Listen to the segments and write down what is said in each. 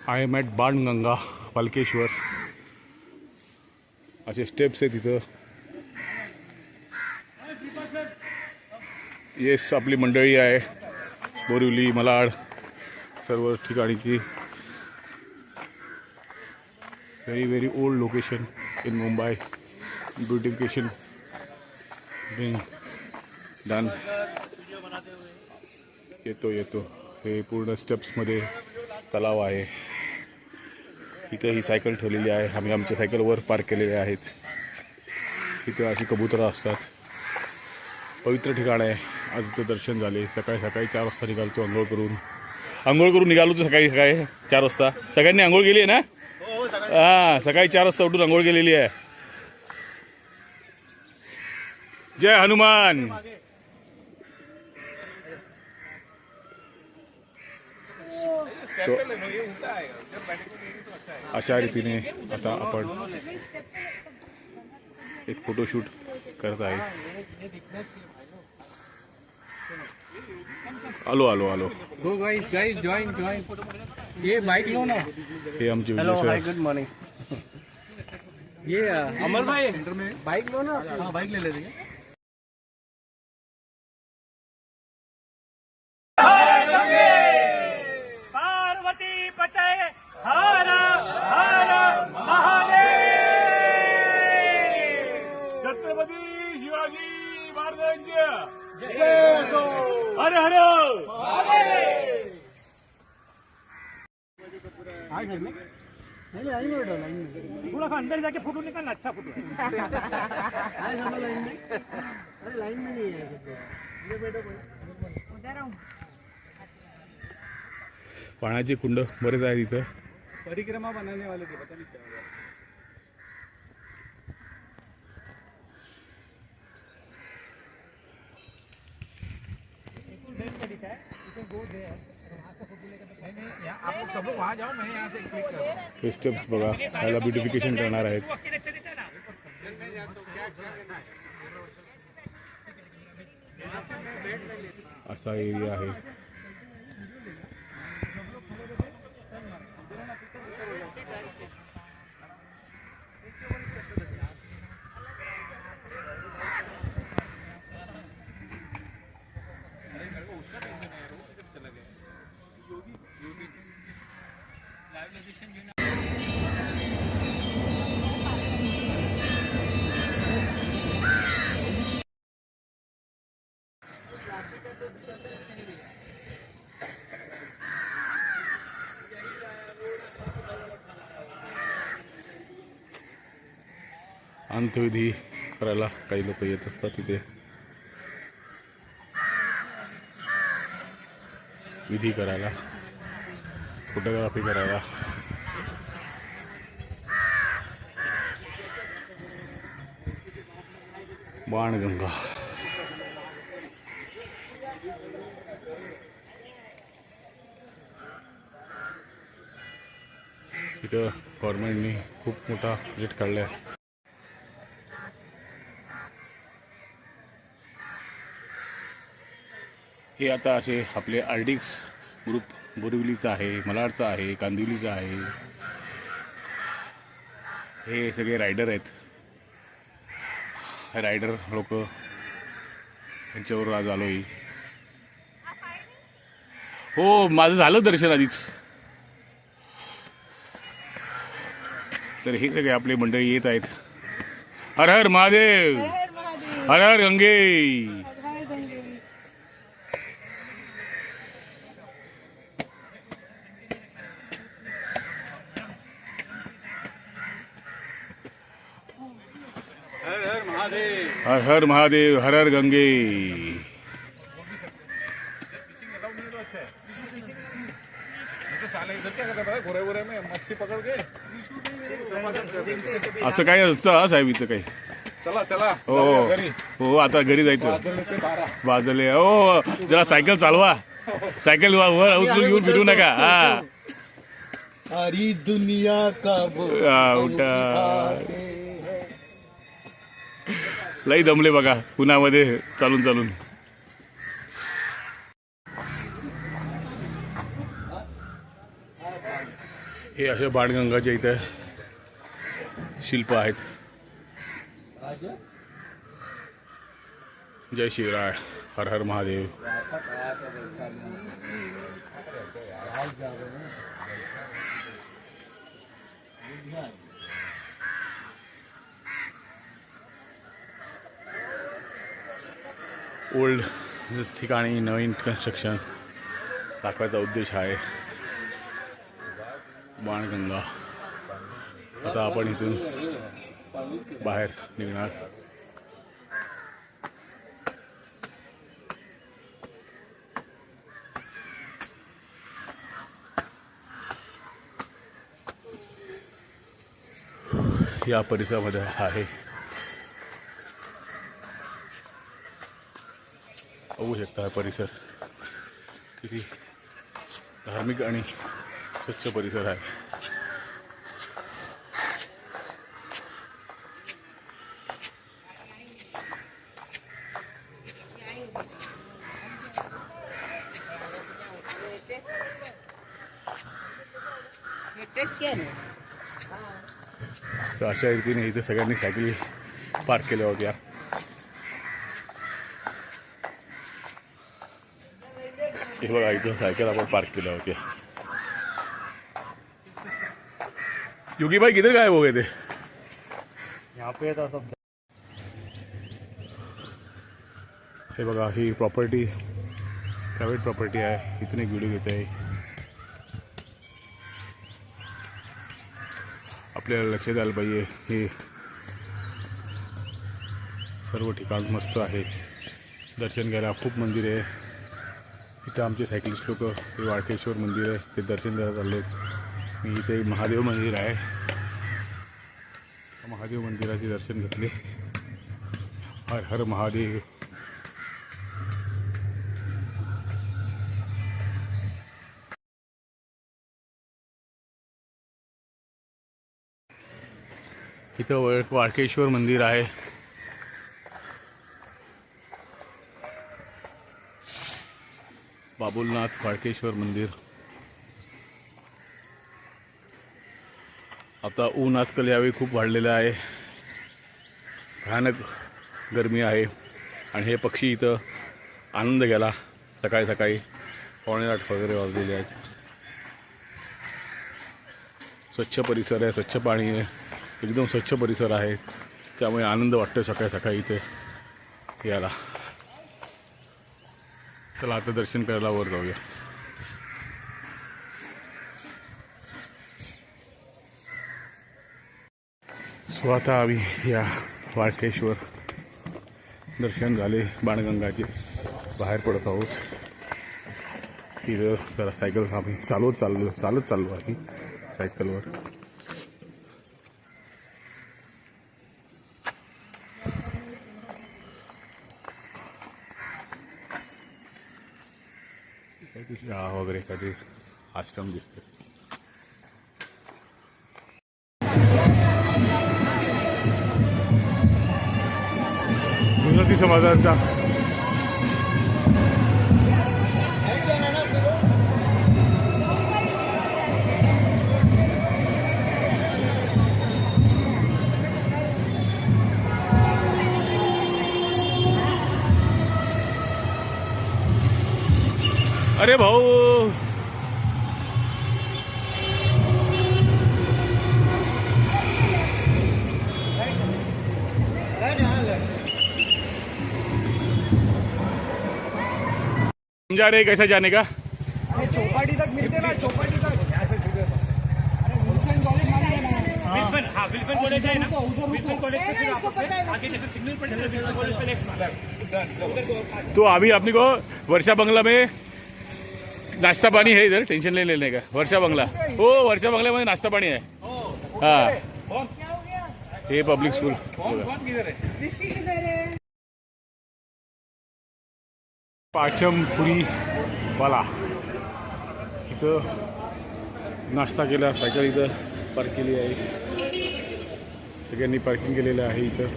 I am at Banganga Walkeshwar. असे steps आहेत तिथं. येस, आपली मंडळी आहे बोरिवली, malaड सर्व ठिकाणीची. Very old location in Mumbai. Beautification being done. येतो हे पूर्ण स्टेप्समध्ये तलाव आहे. इथं ही सायकल ठेवलेली आहे. आम्ही आमच्या सायकलवर पार्क केलेले आहेत. इथं अशी कबुतरं असतात. पवित्र ठिकाण आहे. आज इथं दर्शन झाले. सकाळी 4 वाजता निघालो. आंघोळ करून निघालो तर सकाळी 4 वाजता. सगळ्यांनी आंघोळ केली आहे ना? हां, सकाळी 4 वाजता उठून आंघोळ केलेली आहे. जय हनुमान. अशा रीतीने आता आपण एक फोटोशूट करत आहे. आलो. Go guys join. ये बाइक लो ना. हे आमचे हेलो, विजय हाय, सर. Good morning. ये अमर भाई बाइक लो ना. हाँ, बाइक ले लेते हैं. पार्वती पते हर हर महादेव. छत्रपती शिवाजी महाराजांच्या हर हर महादेव. थोड़ा सा अंदर जाके फोटो निकालना. अच्छा फोटो लाइन में नहीं है. पाण्याचे कुंड बरेच आहेत इथं. परिक्रमा बनाने वाले थे, पता नहीं क्या हुआ. आप सब लोग वहाँ जाओ, मैं यहाँ से क्लिक करूँ. हे स्टेप्स बघा. ह्याला ब्युटिफिकेशन करणार आहेत. असा एरिया आहे. अंत्यविधी करायला काही लोक येत असतात तिथे. विधी करायला, फोटोग्राफी करायला. बाणगंगा. इथं गव्हर्नमेंटने खूप मोठा प्रोजेक्ट काढला आहे. हे आता असे आपले आर्डिक्स ग्रुप बोरिवलीचा आहे, malaडचा आहे, कांदिवलीचा आहे. हे सगळे रायडर आहेत. हे रायडर लोक यांच्यावर आज आलोय. हो, माझं झालं दर्शन आधीच. तर हे सगळे आपले मंडळी येत आहेत. हर हर महादेव. हर हर गंगे. हर हर महादेव. हर हर गंगे. असं काय असतं साहेब इथं काही. चला हो आता घरी जायचं. वाजले. हो, जरा सायकल चालवा. सायकल वर उचलून घेऊन फिरू नका. हा, सारी दुनिया का उठा. लई दमले बघा पुण्यामध्ये चालून. हे अशा बाणगंगाच्या इथं शिल्प आहेत. जय शिवराय, हर हर महादेव. ओल्ड ठिकाणी नवीन कन्स्ट्रक्शन दाखवायचा उद्देश आहे. बाणगंगा. आता आपण इथून बाहेर निघणार. या परिसरामध्ये आहे. बघू शकता हा परिसर किती धार्मिक आणि स्वच्छ परिसर आहे. तर अशा रीतीने इथे सगळ्यांनी सायकली पार्क केल्या होत्या. हे बघा इथं सायकल आपण पार्क केल्या होत्या. योगी भाई किधर गायब हो गए थे? यहाँ पे था सब. हे बघा ही प्रॉपर्टी प्रायव्हेट प्रॉपर्टी आहे. इथून एक व्हिडिओ घेत आहे. आपल्याला लक्षात आलं पाहिजे हे सर्व ठिकाण मस्त आहे. दर्शन घ्यायला खूप मंदिर आहे. इथं आमचे सायकलिस्ट लोक हे वाळकेश्वर मंदिर आहे ते दर्शन करायला चालले आहेत. मी इथे महादेव मंदिर आहे. महादेव मंदिराचे दर्शन घेतले. हर हर महादेव. इथं वाळकेश्वर मंदिर आहे. बाबुलनाथ वाळकेश्वर मंदिर. आता ऊन आजकाल यावेळी खूप वाढलेलं आहे. भयानक गरमी आहे आणि हे पक्षी इथं आनंद घ्यायला सकाळी सकाळी 8:15 वगैरे वाजलेले आहेत. स्वच्छ परिसर आहे, स्वच्छ पाणी आहे, एकदम स्वच्छ परिसर आहे. त्यामुळे आनंद वाटतो सकाळी सकाळी इथे यायला. चला आता दर्शन करायला वर जाऊया. सो आता आम्ही या वाळकेश्वर दर्शन झाले बाणगंगाचे बाहेर पडत आहोत. इथं जरा सायकल आम्ही चालत चाललो आहे सायकलवर. शाळा वगैरे एखादी आश्रम दिसते. गुजराती समाजाचा अरे भाऊ समझा रहे कैसा जाने का? चौपाटी तक मिलते ना, चौपाटी तक. विल्सन कॉलेज है ना, विल्सन कॉलेज से फिर आपको आगे जैसे सिग्नल पर विल्सन कॉलेज से लेफ्ट. तो अभी अपने को वर्षा बंगला में नाश्ता पानी है. इधर टेंशन ले लेने का. वर्षा बंगला हो, वर्षा बंगला में नाश्ता पानी है. हाँ ये पब्लिक स्कूल. पाचमपुरी वाला इथं नाश्ता केला. सायकल इथं पार्क केली आहे. सगळ्यांनी पार्किंग केलेलं आहे इथं.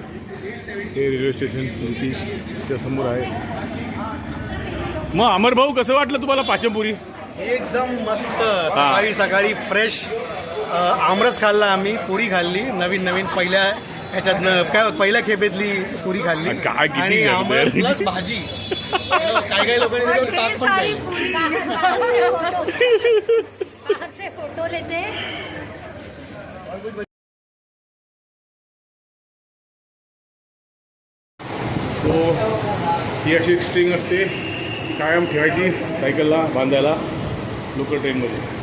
हे रेल्वे स्टेशन इथं समोर आहे. मग अमर भाऊ कसं वाटलं तुम्हाला पाचमपुरी? एकदम मस्त. सकाळी सकाळी फ्रेश आमरस खाल्ला आम्ही, पुरी खाल्ली, नवीन पहिल्या ह्याच्यातनं काय पहिल्या खेपेतली पुरी खाल्ली काय किती आणि गर्दी आमरस आहे. प्लस भाजी. काही लोकांनी त्याच्यावर ताक पण सारी खाल्लं. बाहर से फोटो लेते. सो ही अशी स्ट्रिंग असते, कायम ठेवायची सायकलला बांधायला लोकल ट्रेनमध्ये.